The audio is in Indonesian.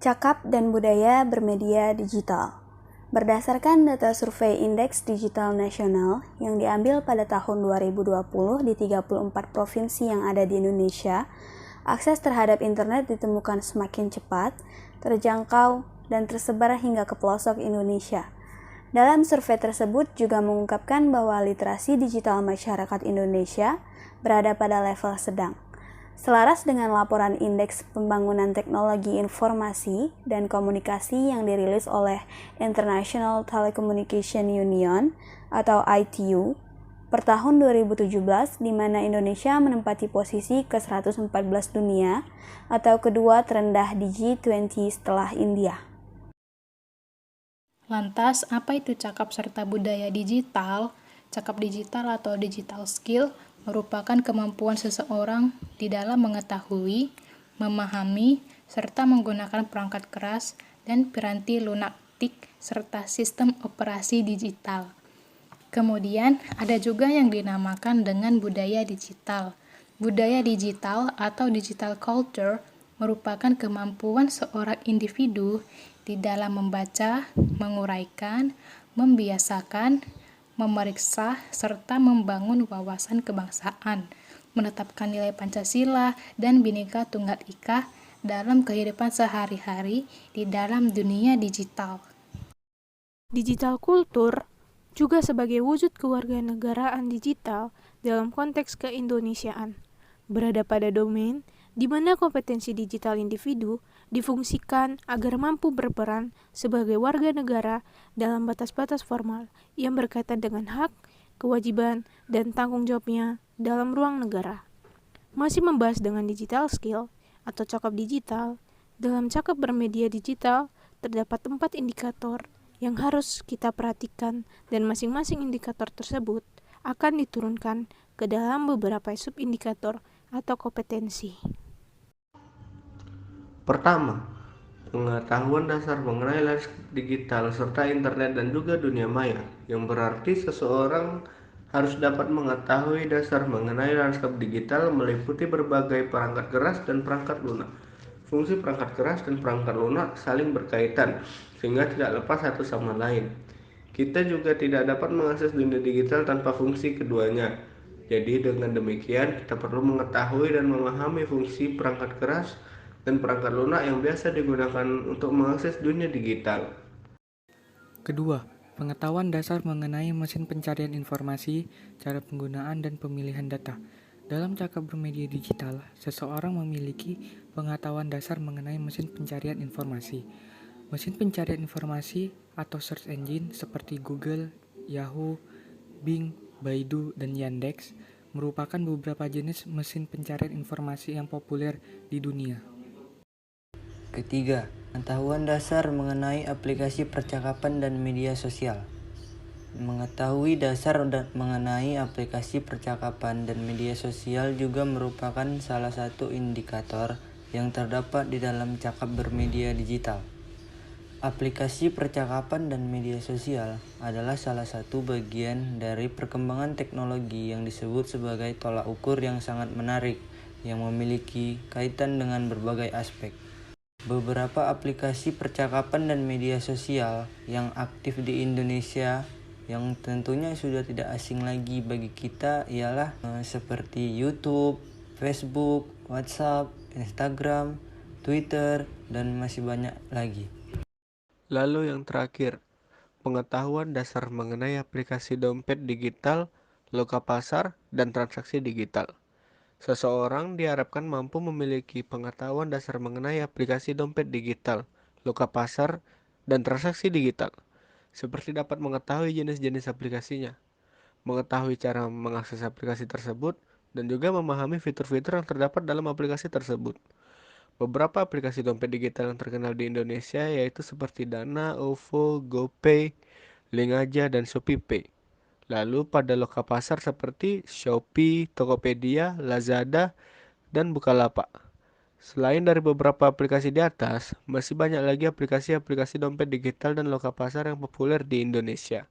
Cakap dan budaya bermedia digital. Berdasarkan data survei Indeks Digital Nasional yang diambil pada tahun 2020 di 34 provinsi yang ada di Indonesia, akses terhadap internet ditemukan semakin cepat, terjangkau, dan tersebar hingga ke pelosok Indonesia. Dalam survei tersebut juga mengungkapkan bahwa literasi digital masyarakat Indonesia berada pada level sedang. Selaras dengan laporan Indeks Pembangunan Teknologi Informasi dan Komunikasi yang dirilis oleh International Telecommunication Union atau ITU per tahun 2017, di mana Indonesia menempati posisi ke-114 dunia atau kedua terendah di G20 setelah India. Lantas, apa itu cakap serta budaya digital? Cakap digital atau digital skill merupakan kemampuan seseorang di dalam mengetahui, memahami, serta menggunakan perangkat keras dan piranti lunatik serta sistem operasi digital. Kemudian, ada juga yang dinamakan dengan budaya digital. Budaya digital atau digital culture merupakan kemampuan seorang individu di dalam membaca, menguraikan, membiasakan, memeriksa, serta membangun wawasan kebangsaan, menetapkan nilai Pancasila dan Bhinneka Tunggal Ika dalam kehidupan sehari-hari di dalam dunia digital. Digital kultur juga sebagai wujud kewarganegaraan digital dalam konteks keindonesiaan, berada pada domain di mana kompetensi digital individu difungsikan agar mampu berperan sebagai warga negara dalam batas-batas formal yang berkaitan dengan hak, kewajiban, dan tanggung jawabnya dalam ruang negara. Masih membahas dengan digital skill atau cakap digital, dalam cakap bermedia digital terdapat 4 indikator yang harus kita perhatikan dan masing-masing indikator tersebut akan diturunkan ke dalam beberapa subindikator atau kompetensi. Pertama, pengetahuan dasar mengenai landscape digital serta internet dan juga dunia maya, yang berarti seseorang harus dapat mengetahui dasar mengenai lanskap digital meliputi berbagai perangkat keras dan perangkat lunak. Fungsi perangkat keras dan perangkat lunak saling berkaitan sehingga tidak lepas satu sama lain. Kita juga tidak dapat mengakses dunia digital tanpa fungsi keduanya. Jadi dengan demikian kita perlu mengetahui dan memahami fungsi perangkat keras dan perangkat lunak yang biasa digunakan untuk mengakses dunia digital. Kedua, pengetahuan dasar mengenai mesin pencarian informasi, cara penggunaan dan pemilihan data. Dalam cakap bermedia digital, seseorang memiliki pengetahuan dasar mengenai mesin pencarian informasi. Mesin pencarian informasi atau search engine seperti Google, Yahoo, Bing, Baidu, dan Yandex merupakan beberapa jenis mesin pencarian informasi yang populer di dunia. Ketiga, pengetahuan dasar mengenai aplikasi percakapan dan media sosial. Mengetahui dasar mengenai aplikasi percakapan dan media sosial juga merupakan salah satu indikator yang terdapat di dalam cakap bermedia digital. Aplikasi percakapan dan media sosial adalah salah satu bagian dari perkembangan teknologi yang disebut sebagai tolak ukur yang sangat menarik, yang memiliki kaitan dengan berbagai aspek. Beberapa aplikasi percakapan dan media sosial yang aktif di Indonesia yang tentunya sudah tidak asing lagi bagi kita ialah seperti YouTube, Facebook, WhatsApp, Instagram, Twitter, dan masih banyak lagi. Lalu yang terakhir, pengetahuan dasar mengenai aplikasi dompet digital, loka pasar, dan transaksi digital. Seseorang diharapkan mampu memiliki pengetahuan dasar mengenai aplikasi dompet digital, loka pasar, dan transaksi digital, seperti dapat mengetahui jenis-jenis aplikasinya, mengetahui cara mengakses aplikasi tersebut, dan juga memahami fitur-fitur yang terdapat dalam aplikasi tersebut. Beberapa aplikasi dompet digital yang terkenal di Indonesia yaitu seperti Dana, OVO, GoPay, Linkaja, dan ShopeePay. Lalu pada loka pasar seperti Shopee, Tokopedia, Lazada, dan Bukalapak. Selain dari beberapa aplikasi di atas, masih banyak lagi aplikasi-aplikasi dompet digital dan loka pasar yang populer di Indonesia.